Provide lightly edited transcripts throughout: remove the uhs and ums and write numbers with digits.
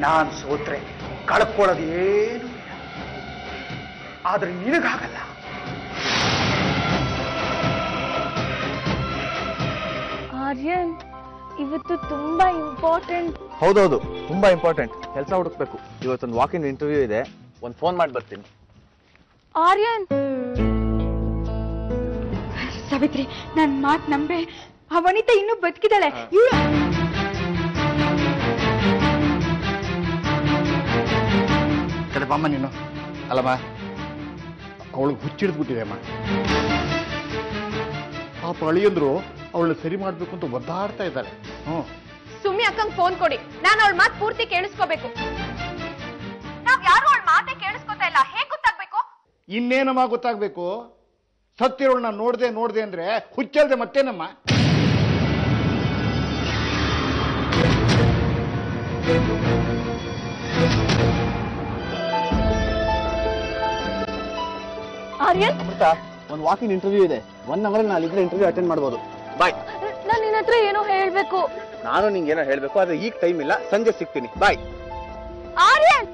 ನಾನು ಸೋತ್ರೆ ಕಳ್ಕೊಳ್ಳೋದೇನು ಆದ್ರೆ ನಿನಗಾಗಲ್ಲ. ಆರ್ಯನ್, ಇವತ್ತು ತುಂಬಾ ಇಂಪಾರ್ಟೆಂಟ್. ಹೌದೌದು, ತುಂಬಾ ಇಂಪಾರ್ಟೆಂಟ್. ಕೆಲಸ ಹುಡುಕ್ಬೇಕು. ಇವತ್ತೊಂದು ವಾಕಿಂಗ್ ಇಂಟರ್ವ್ಯೂ ಇದೆ. ಒಂದು ಫೋನ್ ಮಾಡಿ ಬರ್ತೀನಿ. ಆರ್ಯನ್, ಸಾವಿತ್ರಿ, ನನ್ ಮಾತ್ ನಂಬೆ. ಆ ವನಿತಾ ಇನ್ನೂ ಬದುಕಿದಾಳೆ. ಕಡೆ ಬಾಮ್ಮ ನೀನು. ಅಲ್ಲಮ್ಮ, ಅವಳಿಗೆ ಹುಚ್ಚಿಡ್ದ್ಬಿಟ್ಟಿದೆ ಅಮ್ಮ. ಪಾಪ ಅಳಿಯಂದ್ರು ಅವಳನ್ನ ಸರಿ ಮಾಡ್ಬೇಕು ಅಂತ ಒದ್ದಾಡ್ತಾ ಇದ್ದಾರೆ. ಸುಮ್ಮಿ ಅಕ್ಕಂಗ್ ಫೋನ್ ಕೊಡಿ. ನಾನು ಅವಳ ಮಾತು ಪೂರ್ತಿ ಕೇಳಿಸ್ಕೋಬೇಕು. ನಾವ್ ಯಾರು ಅವಳ ಮಾತೇ ಕೇಳಿಸ್ಕೊತಾ ಇಲ್ಲ. ಹೇಗ್ ಗೊತ್ತಾಗ್ಬೇಕು? ಇನ್ನೇನಮ್ಮ ಗೊತ್ತಾಗ್ಬೇಕು? ಸತ್ತಿರೋಳನ್ನ ನೋಡ್ದೆ ಅಂದ್ರೆ ಹುಚ್ಚಲ್ದೆ ಮತ್ತೇನಮ್ಮ? ಆರ್ಯನ್, ಅಮೃತ, ಒಂದು ವಾಕಿಂಗ್ ಇಂಟರ್ವ್ಯೂ ಇದೆ. 1 ಅವರ್ ನಾನು ಇದ್ರೆ ಇಂಟರ್ವ್ಯೂ ಅಟೆಂಡ್ ಮಾಡ್ಬೋದು. ಬಾಯ್. ನಾನು ನಿನ್ನ ಹತ್ರ ಏನೋ ಹೇಳ್ಬೇಕು. ನಾನು ನಿಂಗೆ ಏನೋ ಹೇಳ್ಬೇಕು, ಆದ್ರೆ ಈಗ ಟೈಮ್ ಇಲ್ಲ. ಸಂಜೆ ಸಿಗ್ತೀನಿ. ಬಾಯ್. ಆರ್ಯನ್,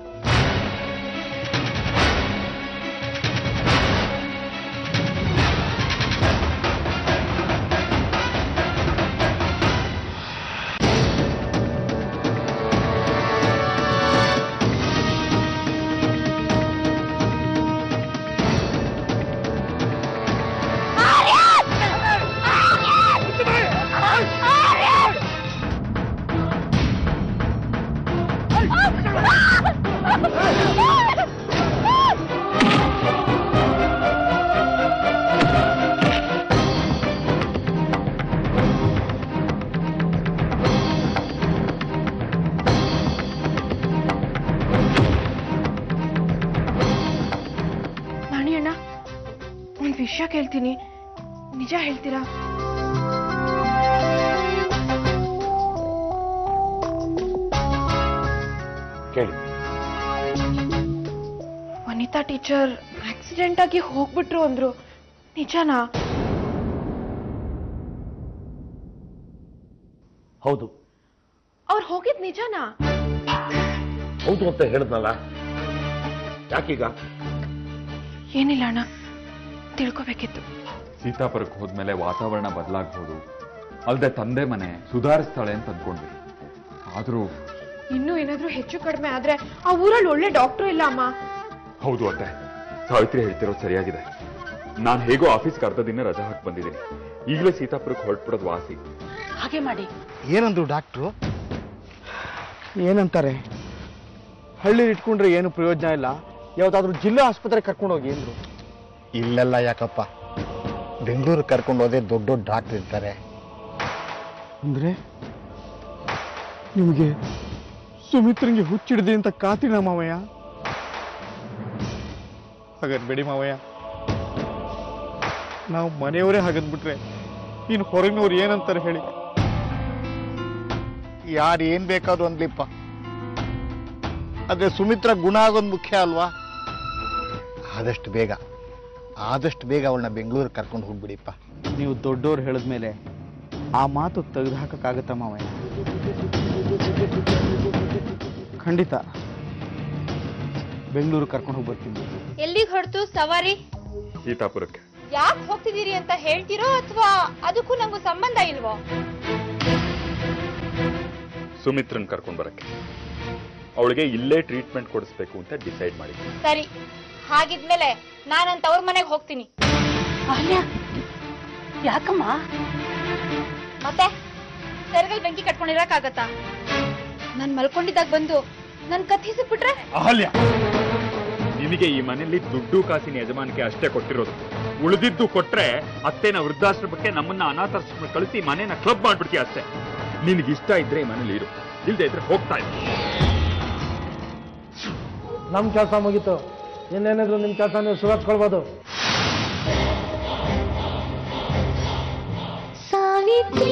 ಒಂದ್ ವಿಷಯ ಕೇಳ್ತೀನಿ, ನಿಜ ಹೇಳ್ತೀರಾ? ಕೇಳಿ. ವನಿತಾ ಟೀಚರ್ ಆಕ್ಸಿಡೆಂಟ್ ಆಗಿ ಹೋಗ್ಬಿಟ್ರು ಅಂದ್ರು, ನಿಜನಾ? ಹೌದು. ಅವ್ರು ಹೋಗಿದ್ ನಿಜನಾ? ಹೌದು ಅಂತ ಹೇಳಿದ್ನಲ್ಲ. ಯಾಕೀಗ? ಏನಿಲ್ಲ ಅಣ್ಣ, ತಿಳ್ಕೊಬೇಕಿತ್ತು. ಸೀತಾಪುರಕ್ಕೆ ಹೋದ್ಮೇಲೆ ವಾತಾವರಣ ಬದಲಾಗಬಹುದು, ಅಲ್ಲದೆ ತಂದೆ ಮನೆ ಸುಧಾರಿಸ್ತಾಳೆ ಅಂತ ಅಂದ್ಕೊಂಡ್ವಿ. ಆದ್ರೂ ಇನ್ನೂ ಏನಾದ್ರೂ ಹೆಚ್ಚು ಕಡಿಮೆ ಆದ್ರೆ ಆ ಊರಲ್ಲಿ ಒಳ್ಳೆ ಡಾಕ್ಟರ್ ಇಲ್ಲ ಅಮ್ಮ. ಹೌದು ಅತ್ತೆ, ಸಾವಿತ್ರಿ ಹೇಳ್ತಿರೋದು ಸರಿಯಾಗಿದೆ. ನಾನು ಹೇಗೋ ಆಫೀಸ್ಗೆ ಅರ್ಧ ದಿನ ರಜಾ ಹಾಕಿ ಬಂದಿದ್ದೀನಿ. ಈಗಲೇ ಸೀತಾಪುರಕ್ಕೆ ಹೊರಟ್ಬಿಡೋದು ವಾಸಿ. ಹಾಗೆ ಮಾಡಿ. ಏನಂದ್ರು ಡಾಕ್ಟ್ರು? ಏನಂತಾರೆ, ಹಳ್ಳಿ ಇಟ್ಕೊಂಡ್ರೆ ಏನು ಪ್ರಯೋಜನ ಇಲ್ಲ, ಯಾವ್ದಾದ್ರು ಜಿಲ್ಲಾ ಆಸ್ಪತ್ರೆ ಕರ್ಕೊಂಡು ಹೋಗಿ ಅಂದ್ರು. ಇಲ್ಲೆಲ್ಲ ಯಾಕಪ್ಪ, ಬೆಂಗಳೂರು ಕರ್ಕೊಂಡು ಹೋದೆ ದೊಡ್ಡ ದೊಡ್ಡ ಡಾಕ್ಟರ್ ಇರ್ತಾರೆ. ಅಂದ್ರೆ ನಿಮಗೆ ಸುಮಿತ್ರಂಗೆ ಹುಚ್ಚಿಡ್ದಿ ಅಂತ ಕಾತಿನ ಮಾವಯ್ಯ? ಹಾಗನ್ಬೇಡಿ ಮಾವಯ್ಯ, ನಾವು ಮನೆಯವರೇ ಹಾಗಂದ್ಬಿಟ್ರೆ ಇನ್ನು ಹೊರಗಿನವ್ರು ಏನಂತಾರೆ ಹೇಳಿ? ಯಾರು ಏನ್ ಬೇಕಾದ್ರು ಅನ್ಲಿಪ್ಪ, ಆದ್ರೆ ಸುಮಿತ್ರ ಗುಣ ಆಗೋದು ಮುಖ್ಯ ಅಲ್ವಾ? ಆದಷ್ಟು ಬೇಗ ಅವಳನ್ನ ಬೆಂಗಳೂರು ಕರ್ಕೊಂಡು ಹೋಗ್ಬಿಡಿಪ್ಪ. ನೀವು ದೊಡ್ಡವ್ರು ಹೇಳಿದ್ಮೇಲೆ ಆ ಮಾತು ತೆಗೆದು ಹಾಕಕ್ಕಾಗತ್ತ ಮಾವಯ್ಯ? ಖಂಡಿತ ಬೆಂಗಳೂರು ಕರ್ಕೊಂಡು ಹೋಗಿ ಬರ್ತೀನಿ. ಎಲ್ಲಿಗೆ ಹೊರಟು ಸವಾರಿ? ಸೀತಾಪುರಕ್ಕೆ. ಯಾಕೆ ಹೋಗ್ತಿದ್ದೀರಿ ಅಂತ ಹೇಳ್ತಿರೋ ಅಥವಾ ಅದಕ್ಕೂ ನಂಗೂ ಸಂಬಂಧ ಇಲ್ವೋ? ಸುಮಿತ್ರನ್ ಕರ್ಕೊಂಡು ಬರಕ್ಕೆ. ಅವಳಿಗೆ ಇಲ್ಲೇ ಟ್ರೀಟ್ಮೆಂಟ್ ಕೊಡಿಸ್ಬೇಕು ಅಂತ ಡಿಸೈಡ್ ಮಾಡಿದ್ವಿ. ಸರಿ, ಹಾಗಿದ್ಮೇಲೆ ನಾನಂತ ಅವ್ರ ಮನೆಗೆ ಹೋಗ್ತೀನಿ. ಯಾಕಮ್ಮ? ಮತ್ತೆ ಸೆರಗಲ್ ಬೆಂಕಿ ಕಟ್ಕೊಂಡಿರಕ್ಕಾಗತ್ತಾ? ನಾನ್ ಮಲ್ಕೊಂಡಿದ್ದಾಗ ಬಂದು ನನ್ ಕತ್ತಿಸಿಬಿಟ್ರೆ? ಅಹಲ್ಯ, ನಿನಗೆ ಈ ಮನೆಯಲ್ಲಿ ದುಡ್ಡು ಕಾಸಿನ ಯಜಮಾನಿಕೆ ಅಷ್ಟೇ ಕೊಟ್ಟಿರೋದು. ಉಳಿದಿದ್ದು ಕೊಟ್ರೆ ಅತ್ತೆನ ವೃದ್ಧಾಶ್ರಮಕ್ಕೆ, ನಮ್ಮನ್ನ ಅನಾಥಾಶ್ರಮಕ್ಕೆ ಕಳಿಸಿ ಮನೇನ ಕ್ಲಬ್ ಮಾಡ್ಬಿಡ್ತೀಯ ಅಷ್ಟೇ. ನಿನಗಿಷ್ಟ ಇದ್ರೆ ಈ ಮನೇಲಿ ಇರು, ಇಲ್ದೇ ಇದ್ರೆ ಹೋಗ್ತಾ ಇದ್ದೆ. ನಮ್ ಕೆಲಸ ಮುಗೀತು. ಇನ್ನೇನಿದ್ರು ನಿಮ್ ಕೆಲಸ ನೀವು ಸುಧಾರಿಸ್ಕೊಳ್ಬೋದು. ಸಾವಿತ್ರಿ